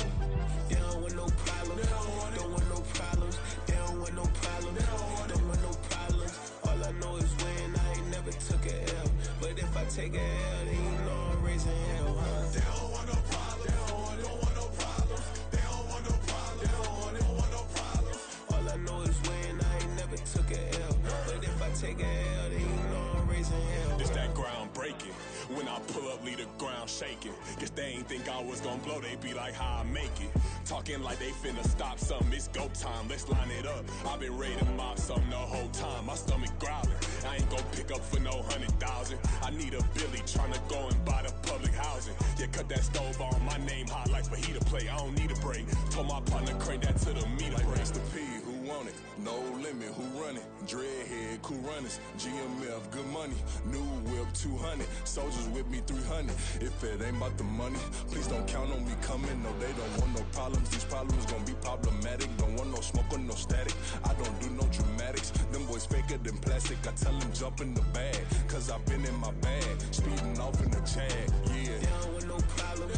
They don't want no problems. Don't want no problems. They don't want no problems. Don't want no problems. All I know is win. I ain't never took a L. But if I take a L, then you know I'm raising hell, huh? They don't want no problems. They don't want no problems. They don't want no problems. They don't want no problems. All I know is win. I ain't never took a L. But if I take a L, then you know I'm raising hell. It's that ground breaking. When I pull up, leave the ground shaking. Guess they ain't think I was gonna blow, they be like, how I make it. Talking like they finna stop something, it's go time, let's line it up. I've been ready to mob something the whole time, my stomach growling. I ain't gon' pick up for no 100,000. I need a Billy tryna go and buy the public housing. Yeah, cut that stove on, my name hot like fajita play. I don't need a break. Told my partner crank that to the meter break. Race the P, who want it? No limit, who run it? Dreadhead, cool runners. GMF, good money. New whip, 200. Soldiers with me, 300. If it ain't about the money, please don't count on me coming. No, they don't want no problems. These problems gon' be problematic. Don't want no smoke or no static. I don't do no dramatics. Them boys faker than plastic. I tell them jump in the bag, 'cause I've been in my bag. Speeding off in the Jag, yeah. They don't want no problems.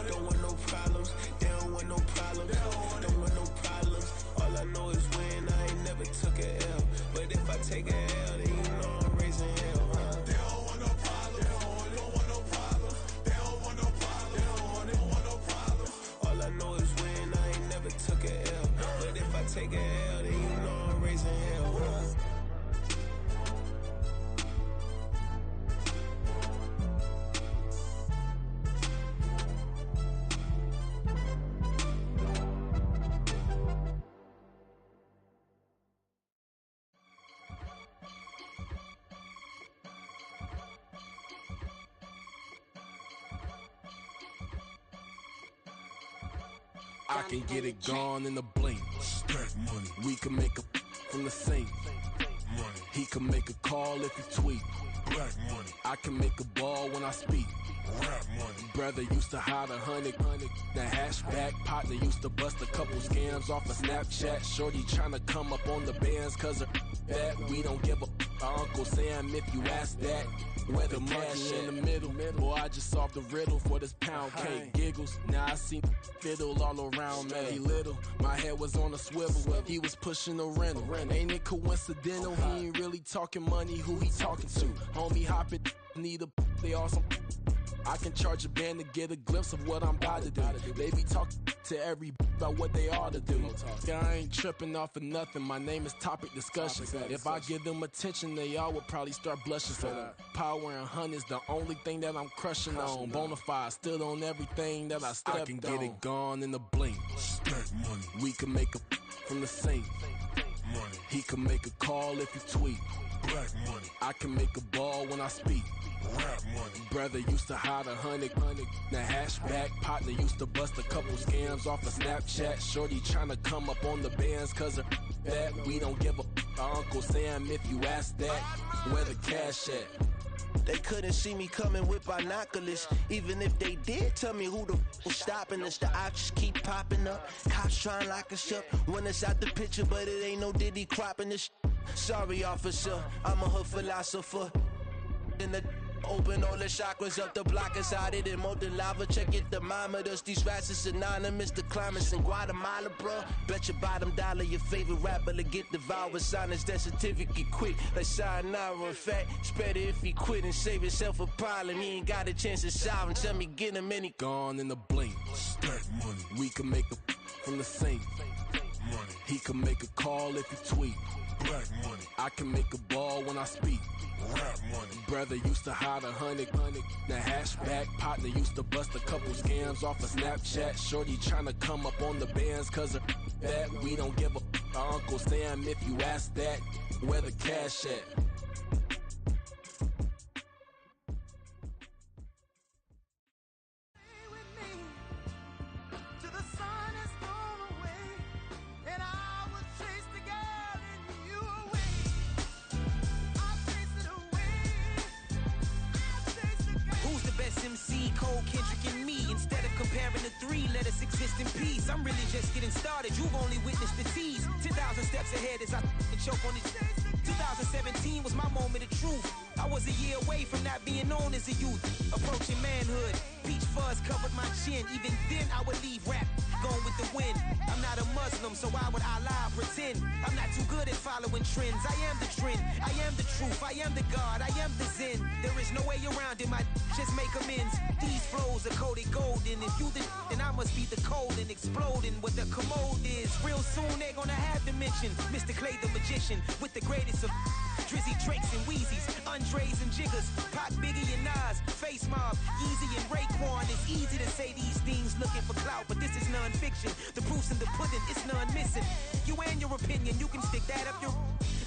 Don't want no problems. They don't want no problems. Don't want no problems. All I know is win. I ain't never took a L. But if I take a L, then you know I'm raising hell, huh? They don't want no problems. They don't want no problems. They don't want no problems. They don't want no problems. All I know is win. I ain't never took a L. But if I take a L, then you know I'm raising hell, huh? I can get it gone in a blink. Stack money. We can make a from the sink. Money. He can make a call if he tweet. Black money. I can make a ball when I speak. Rap money. Brother used to hide 100. The hashback partner used to bust a couple scams off of Snapchat. Shorty tryna come up on the bands 'cause of that. We don't give a Uncle Sam if you ask that. Where the cash in the middle. Boy, I just solved the riddle for this pound cake. Giggles, now I see fiddle all around me. Little, my head was on a swivel. He was pushing a rental. Ain't it coincidental? He ain't really talking money. Who he talking to? Homie hopping, need a they awesome. I can charge a band to get a glimpse of what I'm about to do. They be talking to every about what they ought to do. Yeah, I ain't tripping off of nothing. My name is topic discussion. If I give them attention, they all would probably start blushing. So power and hunt is the only thing that I'm crushing on. Bonafide, stood on everything that I stepped on. I can get it gone in a blink. Stack money. We can make a from the sink. Money. He can make a call if he tweet. Black money. I can make a ball when I speak. Rap money. Brother used to hide 100. The hashback partner used to bust a couple scams off of Snapchat. Shorty tryna come up on the bands 'cause of that. We don't give a Uncle Sam if you ask that. Where the cash at? They couldn't see me coming with binoculars. Even if they did, tell me who the was stopping us. The options keep popping up. Cops trying to lock us up. When it's out the picture, but it ain't no Diddy cropping this. Sorry, officer, I'm a hood philosopher. In the open all the chakras up, the block is out it and molten lava. Check your thermometers. These rats is synonymous to climates in Guatemala, bruh. Bet your bottom dollar your favorite rapper to get devoured. Sign his death certificate quick, like sayonara. In fact, it's better if he quit and save himself a problem. He ain't got a chance to solve him. Tell me, get him any. Gone in a blink. Stack money. We can make a from the sink. Money. He can make a call if he tweet. Black money. I can make a ball when I speak. Rap money. Brother used to hide 100. The hashback partner used to bust a couple scams off of Snapchat. Shorty tryna come up on the bands 'cause of that. We don't give a Uncle Sam if you ask that. Where the cash at? Cole, Kendrick, and me. Instead of comparing the three, let us exist in peace. I'm really just getting started. You've only witnessed the tease. 10,000 steps ahead as I choke on this. 2017 was my moment of truth. I was a year away from not being known as a youth. Approaching manhood, peach fuzz covered my chin. Even then I would leave rap going with the wind. I'm not a Muslim, so why would I lie or pretend? I'm not too good at following trends. I am the trend, I am the truth, I am the God, I am the Zen. There is no way around it, just make amends. These flows are coated golden. If you then I must be the cold and exploding what the commode is. Real soon they're gonna have to mention Mr. Clay the magician with the greatest of Drizzy, Drakes, and Wheezies, Andres and Jiggers, Pac, Biggie, and Nas, Face Mob, Easy and Raekwon. It's easy to say these things looking for clout, but this is non-fiction. The proof's in the pudding, it's none missing. You and your opinion, you can stick that up your...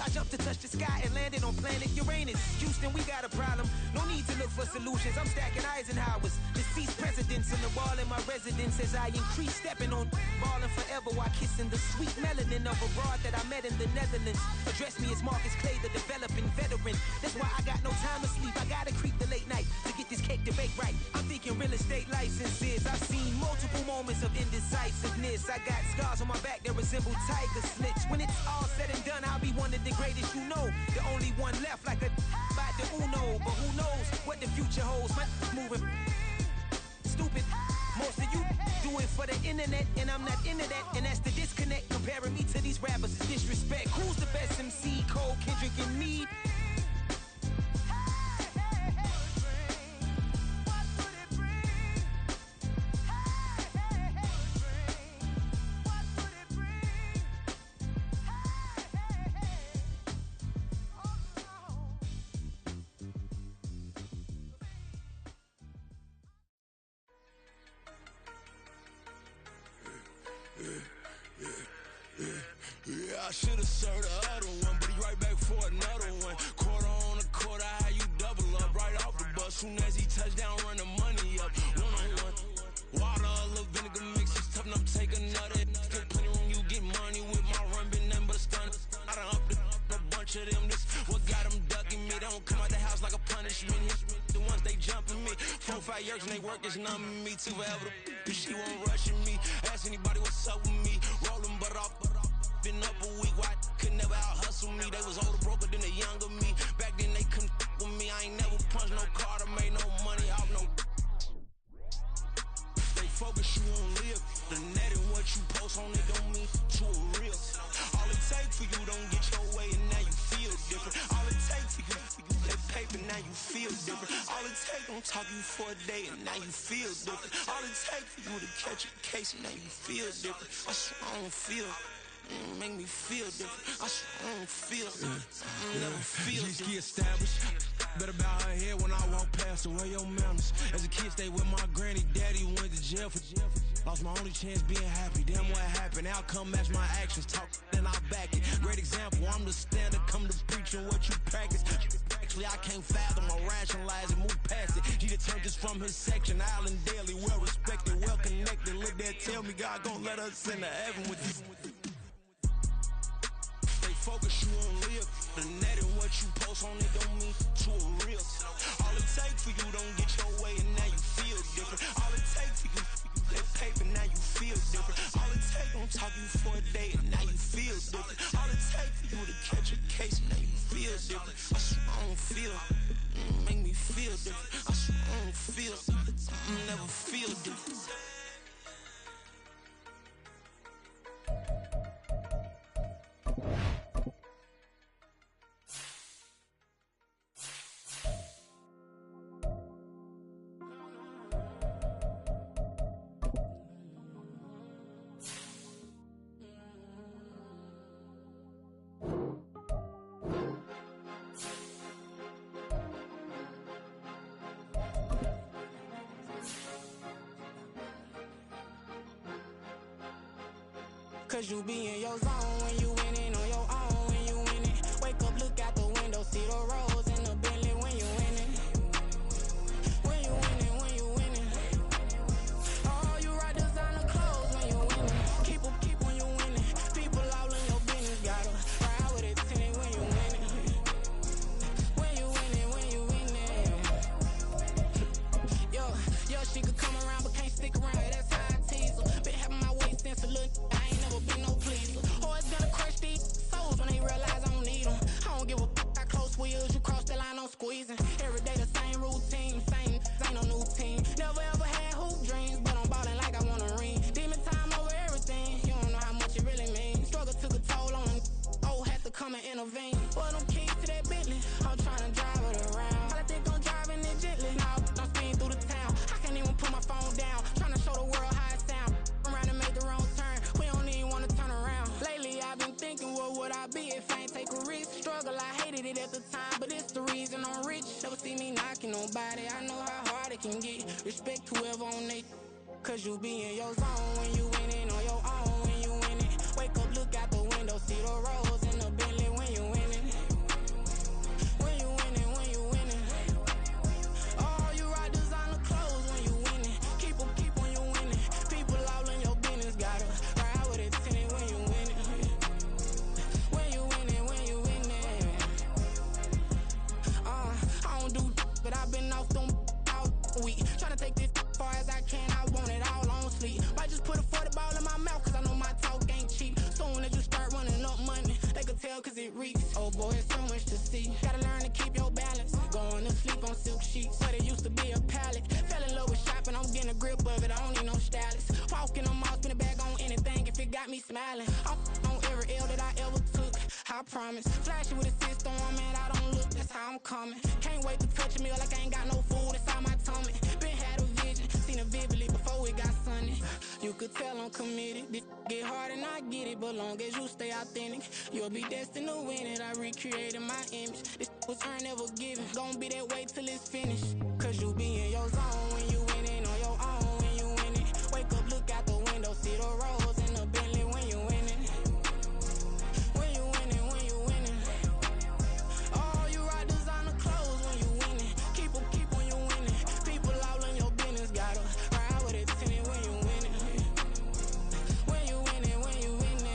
I jumped to touch the sky and landed on planet Uranus. Houston, we got a problem. No need to look for solutions. I'm stacking Eisenhowers. Deceased presidents in the wall in my residence as I increase stepping on ballin' forever while kissing the sweet melanin of a broad that I met in the Netherlands. Address me as Marcus Clay, the developing veteran. That's why I got no time to sleep. I gotta creep the late night to get this cake to bake right. I'm thinking real estate licenses. I've seen multiple moments of indecisiveness. I got scars on my back that resemble tiger slits. When it's all said and done, I'll be one of the greatest you know. The only one left like a by the Uno. But who knows what the future holds. My moving stupid. Most of you do it for the internet, and I'm not into that. And that's the disconnect. Comparing me to these rappers is disrespect. Who's the best MC? Cole, Kendrick, and me? Yeah, I should've served the other one, but he right back for another one. Quarter on a quarter, how you double up right off the bus. Soon as he touch down, run the money up. One-on-one. Water, a little vinegar mix, it's tough enough, take another. Still plenty room, you get money with my run, been nothing but a stun. I done up a bunch of them, this what got them ducking me. They don't come out the house like a punishment. The ones they jumping me. 4 or 5 years and they work is numbing me. Too forever, she won't rushing me. Ask anybody what's up with me. Rolling butt off. Been up a week, why could never out hustle me? They was older, broker than the younger me. Back then they couldn't with me. I ain't never punched no card or made no money off no. They focus you on live. The net and what you post on it don't mean to a real. All it take for you don't get your way and now you feel different. All it take for you that paper, now you feel different. All it take don't talk you for a day and now you feel different. All it take for you to catch a case and now you feel different. I swear I don't feel. Make me feel different. I swear I don't feel. Never feel different. Get established. Better bow her head when I walk past. Away your manners. As a kid, stayed with my granny. Daddy went to jail for. Lost my only chance being happy. Damn, what happened? Outcome match my actions. Talk, then I back it. Great example. I'm the standard. Come to preaching what you practice. Actually, I can't fathom or rationalize and move past it. He turned this from his section. Island daily, well respected, well connected. Look there, tell me God gon' let us into heaven with this. Focus you on live. The net and what you post on it don't mean to a real. All it take for you don't get your way and now you feel different. All it take for you that paper, now you feel different. All it take don't talk you for a day and now you feel different. All it take for you to catch a case and now you feel different. I swear I don't feel. Make me feel different. I swear I don't feel. Never feel different. Cause you be in your zone when you winning on your own when you winning. Wake up, look out the window, see the rose in the Bentley when you winning. When you winning, when you winning. Oh, you ride designer clothes when you winning. Keep when you winning. People all in your business, gotta ride with it 10 when you winning. When you winning, when you winning. Yo, can get. Respect whoever on they, cause you be in your zone when you winning on your own when you winning. Wake up, look out the window, see the rose in the Bentley when you winning. When you winning, when you winning. Oh, you rock designer clothes when you winning. Keep when you winning. People all in your business, gotta ride with it tinted when you winning. When you winning, when you winning. I don't do, but I've been off them all week. Tryna take this far as I can, I want it all on sleep. Might just put a 40 ball in my mouth, cause I know my talk ain't cheap. Soon as you start running up money, they could tell cause it reeks. Oh boy, it's so much to see. Gotta learn to keep your balance. Going to sleep on silk sheets, but it used to be a pallet. Fell in love with shopping, I'm getting a grip of it, I don't need no stylist. Walking on mouth, spin a bag on anything if it got me smiling. I'm on every L that I ever took, I promise. Flashing with a system, man, I don't look, that's how I'm coming. Can't wait to touch a meal like I ain't got no food inside my tummy. Been had a vision, seen it vividly before it got sunny. You could tell I'm committed. This get hard and I get it, but long as you stay authentic, you'll be destined to win it. I recreated my image. This was earned, never given. Gonna be that way till it's finished. Cause you be in your zone when you winning on your own when you winning. Wake up, look out the window, see the rose in the Bentley when you winning. When you winning, when you winning. Oh, you rock designer clothes when you winning. Keep when you winning. People all in your business, gotta ride with it tinted when you winning. When you winning, when you winning.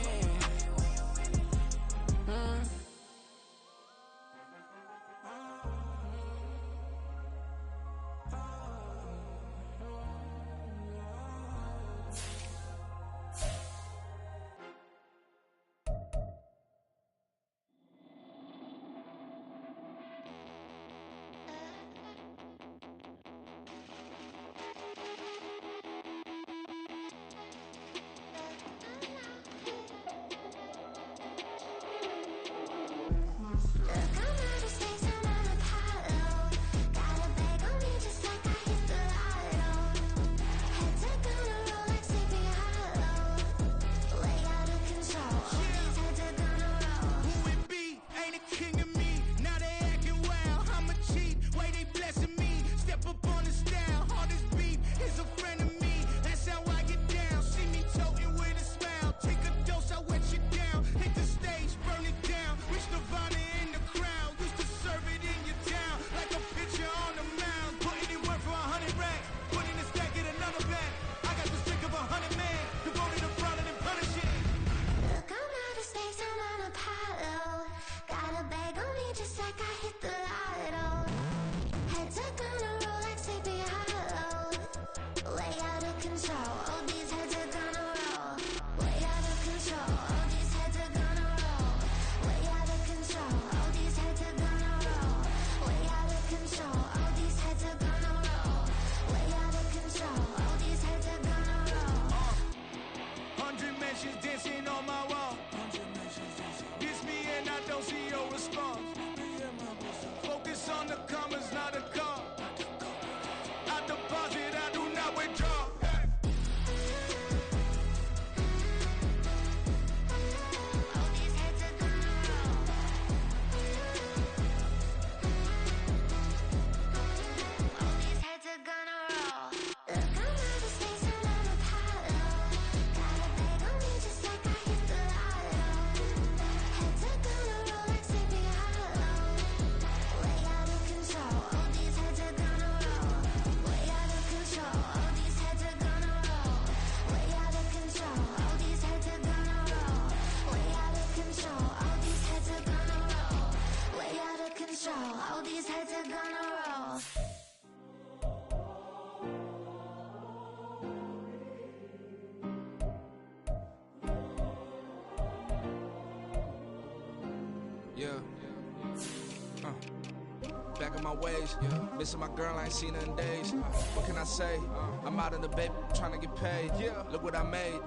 Back in my ways, missing my girl, I ain't seen her in days. What can I say? I'm out in the baby, trying to get paid. Look what I made.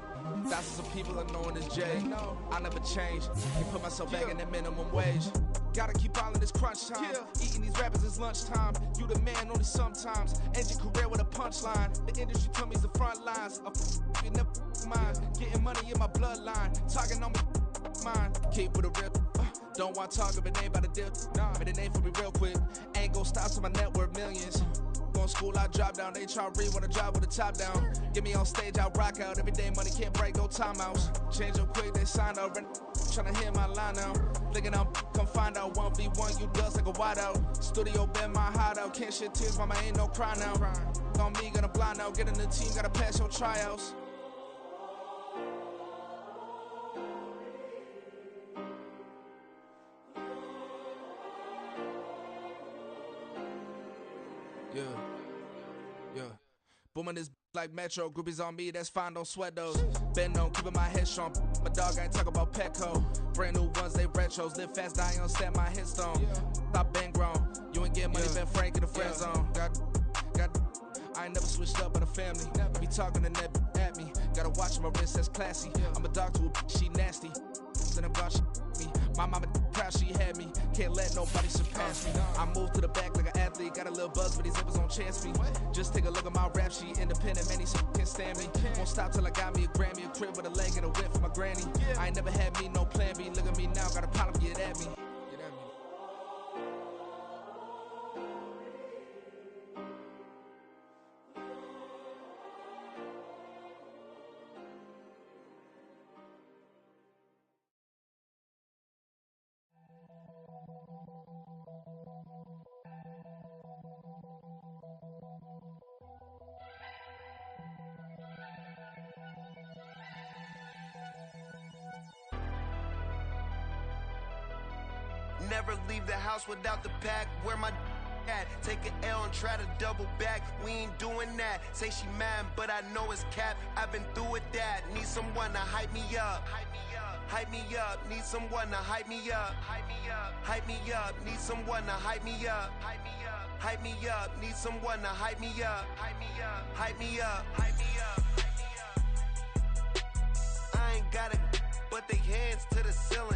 Thousands of people are knowing this Jay. I never change. Can put myself back in the minimum wage. Gotta keep all in this crunch time. Eating these rappers is lunchtime. You the man only sometimes. End your career with a punchline. The industry told me it's the front lines. You never mind. Getting money in my bloodline. Talking on me, mine. Keep with a rip. Don't want to talk if it ain't about a dip. But it ain't for me real quick. Ain't gon' stop till my net worth millions. Going school, I drop down. They try to read when I drive with the top down. Get me on stage, I rock out. Every day money can't break, go timeouts. Change up quick, they sign up. Tryna hear my line now. Thinking I'm come find out 1v1, you dust like a wideout. Studio been my hideout. Can't shed tears, mama ain't no cry now. On me, gonna blind out. Get in the team, gotta pass your tryouts. Yeah. Booming this like Metro, groupies on me, that's fine, don't sweat those. Been on, keeping my head strong. My dog ain't talk about Petco. Brand new ones, they retros. Live fast, die on set my headstone. Stop been grown. You ain't getting money, been Frank in the friend zone. Got I ain't never switched up on the family. Be talking to that at me. Gotta watch my wrist, that's classy. I'm a dog to a she nasty. Then I'm gone, she me. My mama proud she had me. Can't let nobody surpass me. I moved to the back like an athlete. Got a little buzz, but these zippers don't chance me. Just take a look at my rap sheet. Independent, man, these can't stand me. Won't stop till I got me a Grammy, a crib with a leg and a whip for my granny. I ain't never had me no plan B. Look at me now, got a problem, get at me. Never leave the house without the pack. Where my at? Take an L and try to double back. We ain't doing that. Say she mad, but I know it's cap. I've been through with that. Need someone to hype me up. Hype me up. Need someone to hype me up. Hype me up. Need someone to hype me up. Hype me up. Need someone to hype me up. Hype me up. I ain't got it, but they hands to the ceiling.